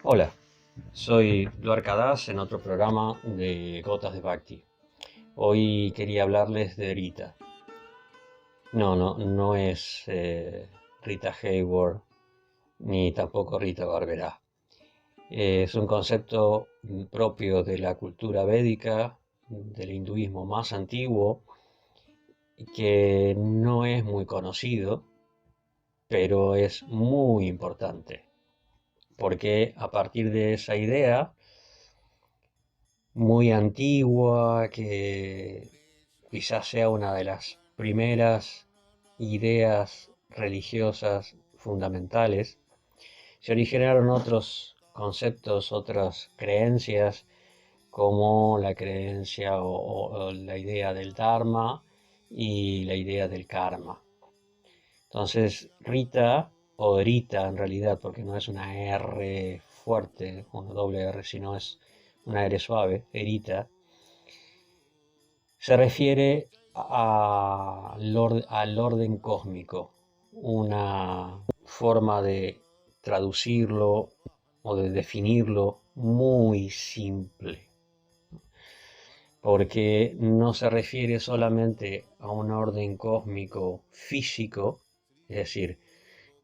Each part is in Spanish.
Hola, soy Luar Das en otro programa de Gotas de Bhakti. Hoy quería hablarles de Rita. No es Rita Hayworth ni tampoco Rita Barberá. Es un concepto propio de la cultura védica, del hinduismo más antiguo, que no es muy conocido, pero es muy importante, porque a partir de esa idea muy antigua, que quizás sea una de las primeras ideas religiosas fundamentales, se originaron otros conceptos, otras creencias, como la creencia o la idea del Dharma y la idea del karma. Entonces, Rita, o Rita en realidad, porque no es una R fuerte, una doble R, sino es una R suave, Erita, se refiere al orden cósmico, una forma de traducirlo o de definirlo muy simple, porque no se refiere solamente a un orden cósmico físico, es decir,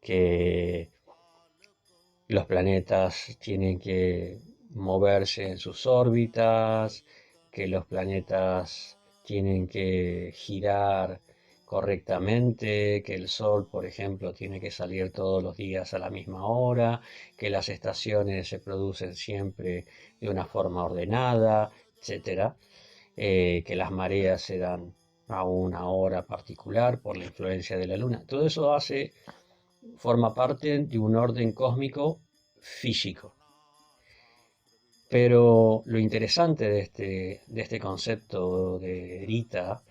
que los planetas tienen que moverse en sus órbitas, que los planetas tienen que girar correctamente, que el Sol, por ejemplo, tiene que salir todos los días a la misma hora, que las estaciones se producen siempre de una forma ordenada, etcétera, que las mareas se dan a una hora particular por la influencia de la Luna. Todo eso forma parte de un orden cósmico físico. Pero lo interesante de este concepto de Rita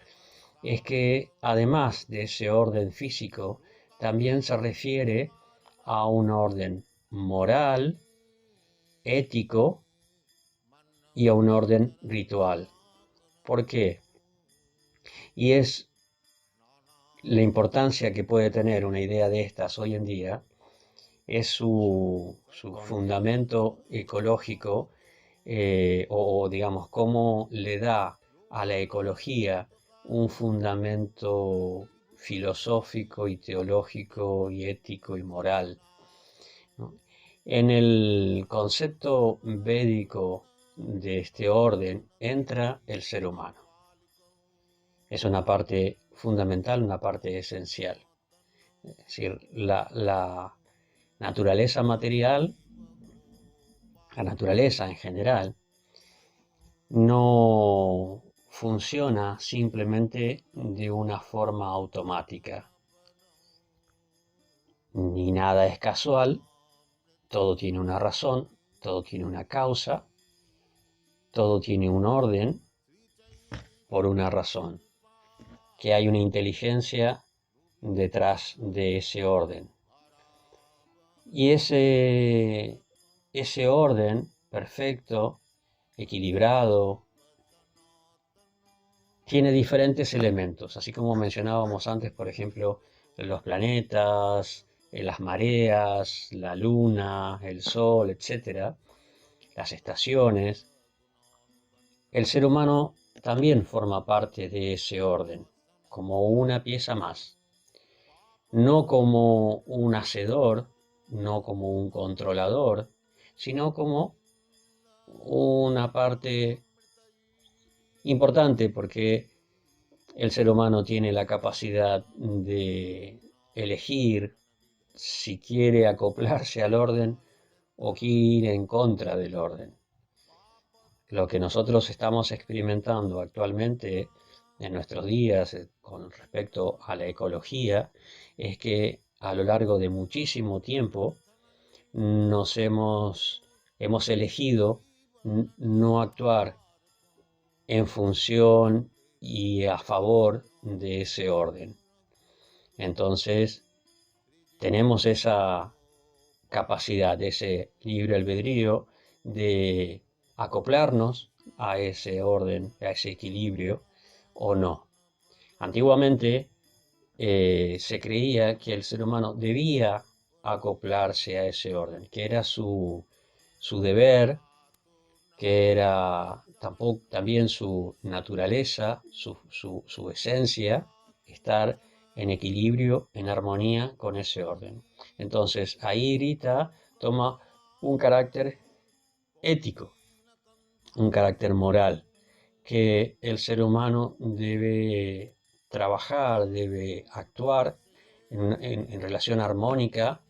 es que además de ese orden físico, también se refiere a un orden moral, ético y a un orden ritual. ¿Por qué? Y es la importancia que puede tener una idea de estas hoy en día, es su fundamento ecológico, digamos, cómo le da a la ecología un fundamento filosófico y teológico y ético y moral, ¿no? En el concepto védico de este orden entra el ser humano. Es una parte fundamental, una parte esencial. Es decir, la naturaleza material, la naturaleza en general, no funciona simplemente de una forma automática. Ni nada es casual, todo tiene una razón, todo tiene una causa, todo tiene un orden por una razón, que hay una inteligencia detrás de ese orden. Y ese orden perfecto, equilibrado, tiene diferentes elementos, así como mencionábamos antes, por ejemplo, los planetas, las mareas, la luna, el sol, etcétera, las estaciones. El ser humano también forma parte de ese orden, como una pieza más, no como un hacedor, no como un controlador, sino como una parte importante, porque el ser humano tiene la capacidad de elegir si quiere acoplarse al orden o quiere ir en contra del orden. Lo que nosotros estamos experimentando actualmente en nuestros días con respecto a la ecología es que a lo largo de muchísimo tiempo hemos elegido no actuar en función y a favor de ese orden. Entonces, tenemos esa capacidad, ese libre albedrío de acoplarnos a ese orden, a ese equilibrio o no. Antiguamente se creía que el ser humano debía acoplarse a ese orden, que era su deber, que era también su naturaleza, su esencia, estar en equilibrio, en armonía con ese orden. Entonces ahí Rita toma un carácter ético, un carácter moral, que el ser humano debe trabajar, debe actuar en relación armónica,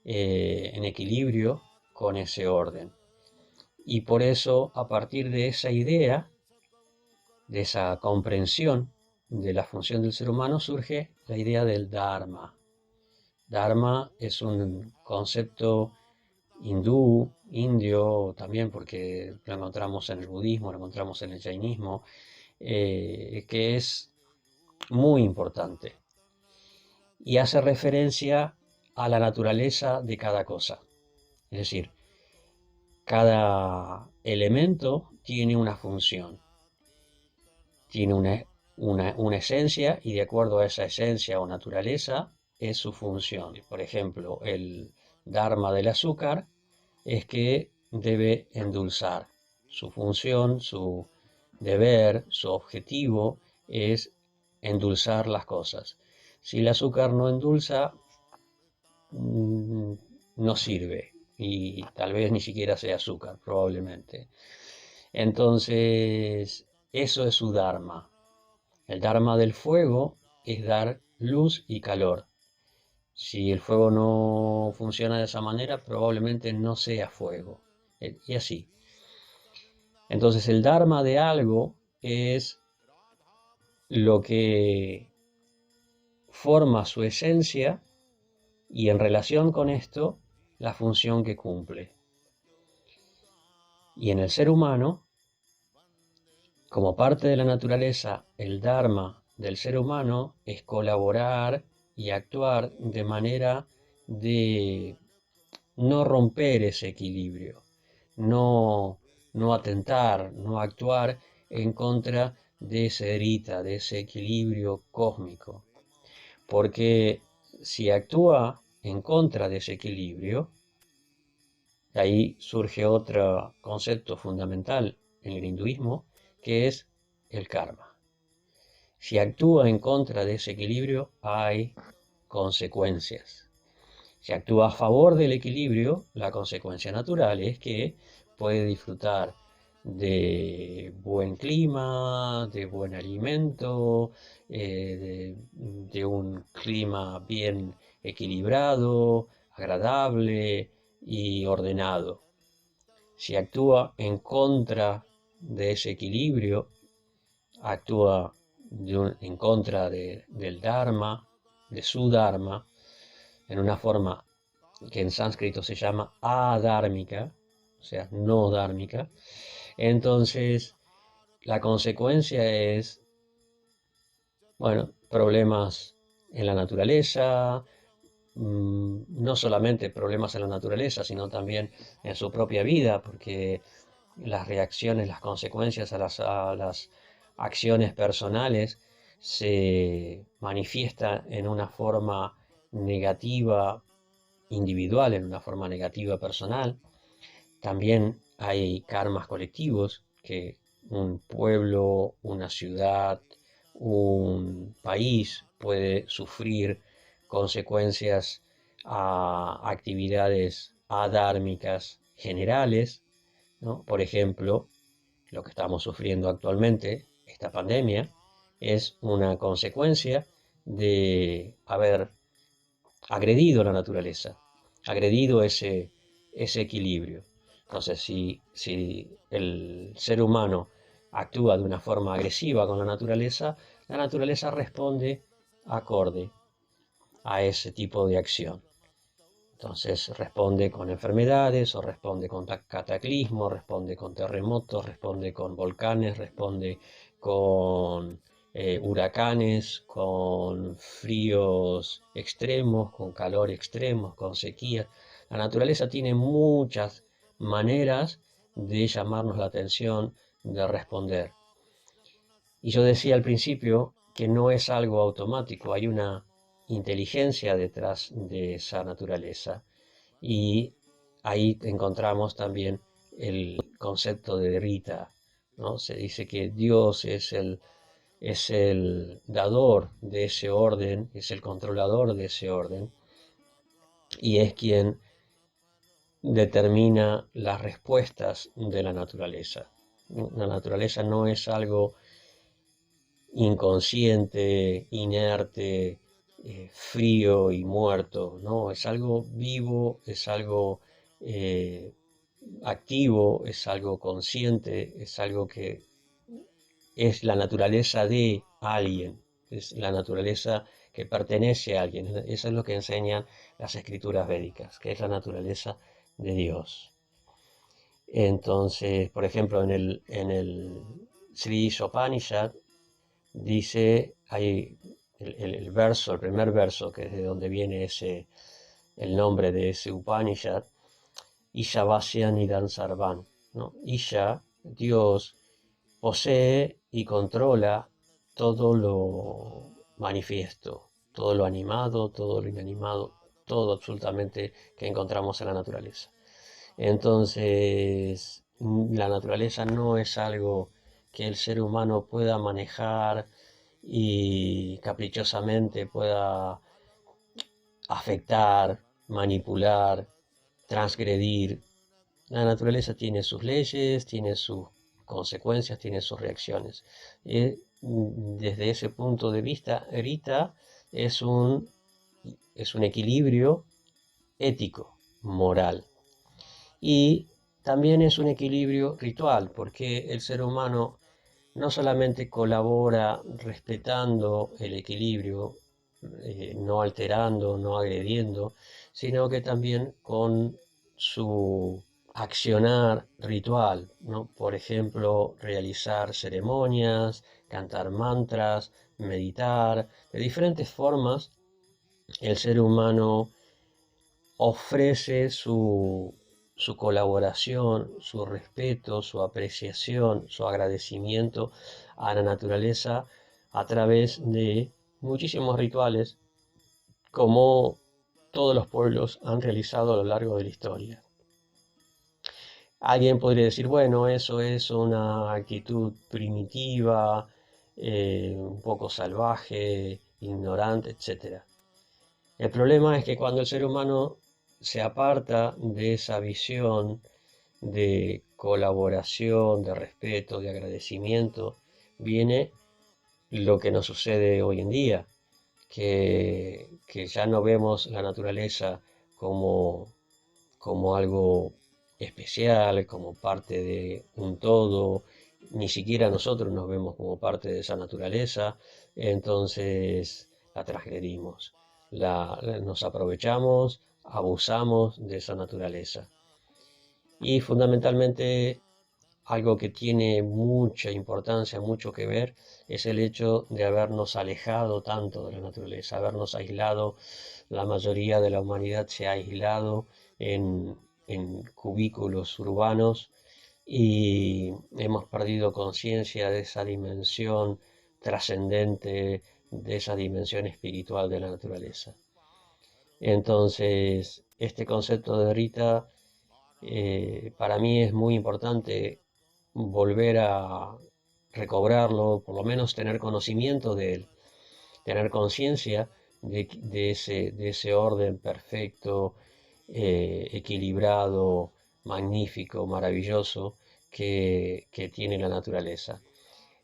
en equilibrio con ese orden. Y por eso, a partir de esa idea, de esa comprensión de la función del ser humano, surge la idea del Dharma. Dharma es un concepto hindú, indio también, porque lo encontramos en el budismo, lo encontramos en el jainismo, que es muy importante y hace referencia a la naturaleza de cada cosa. Es decir, cada elemento tiene una función, tiene una esencia y de acuerdo a esa esencia o naturaleza es su función. Por ejemplo, el dharma del azúcar es que debe endulzar. Su función, su deber, su objetivo es endulzar las cosas. Si el azúcar no endulza, no sirve y tal vez ni siquiera sea azúcar, probablemente. Entonces, eso es su dharma. El dharma del fuego es dar luz y calor. Si el fuego no funciona de esa manera, probablemente no sea fuego. Y así. Entonces el dharma de algo es lo que forma su esencia y en relación con esto, la función que cumple. Y en el ser humano, como parte de la naturaleza, el dharma del ser humano es colaborar y actuar de manera de no romper ese equilibrio, no, no atentar, no actuar en contra de ese Rita, de ese equilibrio cósmico. Porque si actúa en contra de ese equilibrio, ahí surge otro concepto fundamental en el hinduismo, que es el karma. Si actúa en contra de ese equilibrio, hay consecuencias. Si actúa a favor del equilibrio, la consecuencia natural es que puede disfrutar de buen clima, de buen alimento, de un clima bien equilibrado, agradable y ordenado. Si actúa en contra de ese equilibrio, actúa en contra del Dharma, de su Dharma, en una forma que en sánscrito se llama adármica, o sea, no dármica. Entonces, la consecuencia es, bueno, problemas en la naturaleza, no solamente problemas en la naturaleza, sino también en su propia vida, porque las reacciones, las consecuencias a las acciones personales se manifiestan en una forma negativa individual, en una forma negativa personal. También hay karmas colectivos que un pueblo, una ciudad, un país puede sufrir consecuencias a actividades adármicas generales, ¿no? Por ejemplo, lo que estamos sufriendo actualmente, esta pandemia, es una consecuencia de haber agredido la naturaleza, agredido ese equilibrio. Entonces, si el ser humano actúa de una forma agresiva con la naturaleza responde acorde a ese tipo de acción. Entonces responde con enfermedades o responde con cataclismos, responde con terremotos, responde con volcanes, responde con huracanes, con fríos extremos, con calor extremos, con sequía. La naturaleza tiene muchas maneras de llamarnos la atención, de responder. Y yo decía al principio que no es algo automático, hay una inteligencia detrás de esa naturaleza. Y ahí encontramos también el concepto de Rita, ¿no? Se dice que Dios es el dador de ese orden, es el controlador de ese orden y es quien determina las respuestas de la naturaleza. La naturaleza no es algo inconsciente, inerte, frío y muerto, ¿no? Es algo vivo, es algo eh, activo, es algo consciente, es algo que es la naturaleza de alguien, es la naturaleza que pertenece a alguien. Eso es lo que enseñan las escrituras védicas, que es la naturaleza de Dios. Entonces, por ejemplo, en el Sri Isopanishad dice, hay el verso, el primer verso, que es de donde viene el nombre de ese Upanishad, Ishavasya Nidan Sarvan, ¿no? Isha, Dios, posee y controla todo lo manifiesto, todo lo animado, todo lo inanimado, todo absolutamente que encontramos en la naturaleza. Entonces, la naturaleza no es algo que el ser humano pueda manejar y caprichosamente pueda afectar, manipular, transgredir. La naturaleza tiene sus leyes, tiene sus consecuencias, tiene sus reacciones. Desde ese punto de vista, Rita es un equilibrio ético, moral. Y también es un equilibrio ritual, porque el ser humano no solamente colabora respetando el equilibrio, no alterando, no agrediendo, sino que también con su accionar ritual, ¿no? Por ejemplo, realizar ceremonias, cantar mantras, meditar, de diferentes formas, el ser humano ofrece su colaboración, su respeto, su apreciación, su agradecimiento a la naturaleza a través de muchísimos rituales como todos los pueblos han realizado a lo largo de la historia. Alguien podría decir, bueno, eso es una actitud primitiva, un poco salvaje, ignorante, etc. El problema es que cuando el ser humano se aparta de esa visión de colaboración, de respeto, de agradecimiento, viene lo que nos sucede hoy en día, que ya no vemos la naturaleza como algo especial, como parte de un todo, ni siquiera nosotros nos vemos como parte de esa naturaleza, entonces la transgredimos, nos aprovechamos, abusamos de esa naturaleza. Y fundamentalmente algo que tiene mucha importancia, mucho que ver, es el hecho de habernos alejado tanto de la naturaleza, habernos aislado. La mayoría de la humanidad se ha aislado en cubículos urbanos y hemos perdido conciencia de esa dimensión trascendente, de esa dimensión espiritual de la naturaleza. Entonces, este concepto de Rita para mí es muy importante volver a recobrarlo, por lo menos tener conocimiento de él, tener conciencia de ese orden perfecto, equilibrado, magnífico, maravilloso que tiene la naturaleza.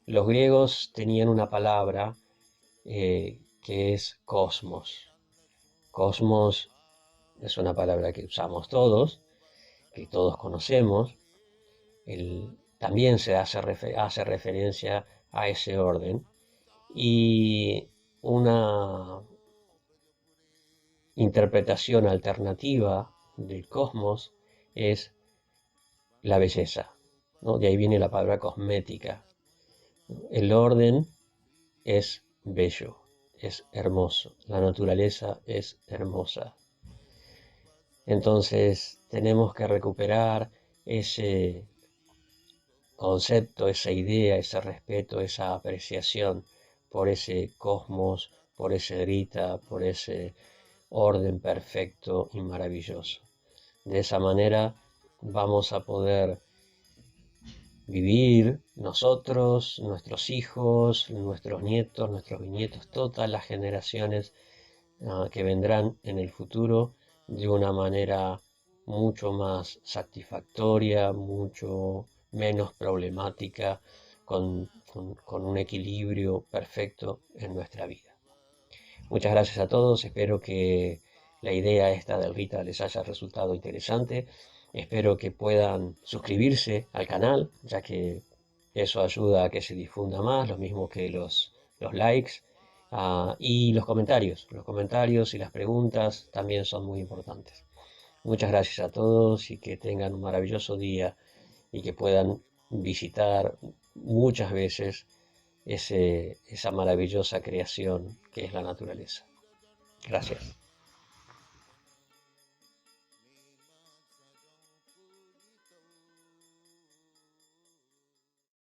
Los griegos tenían una palabra que es cosmos. Cosmos es una palabra que usamos todos, que todos conocemos. También hace referencia a ese orden y una interpretación alternativa del cosmos es la belleza, ¿no? De ahí viene la palabra cosmética. El orden es bello, es hermoso, la naturaleza es hermosa. Entonces tenemos que recuperar ese concepto, esa idea, ese respeto, esa apreciación por ese cosmos, por ese Rita, por ese orden perfecto y maravilloso. De esa manera vamos a poder vivir nosotros, nuestros hijos, nuestros nietos, nuestros bisnietos, todas las generaciones que vendrán en el futuro de una manera mucho más satisfactoria, mucho menos problemática, con un equilibrio perfecto en nuestra vida. Muchas gracias a todos, espero que la idea esta del Rita les haya resultado interesante, espero que puedan suscribirse al canal, ya que eso ayuda a que se difunda más, lo mismo que los likes, y los comentarios y las preguntas también son muy importantes. Muchas gracias a todos y que tengan un maravilloso día y que puedan visitar muchas veces esa maravillosa creación que es la naturaleza. Gracias.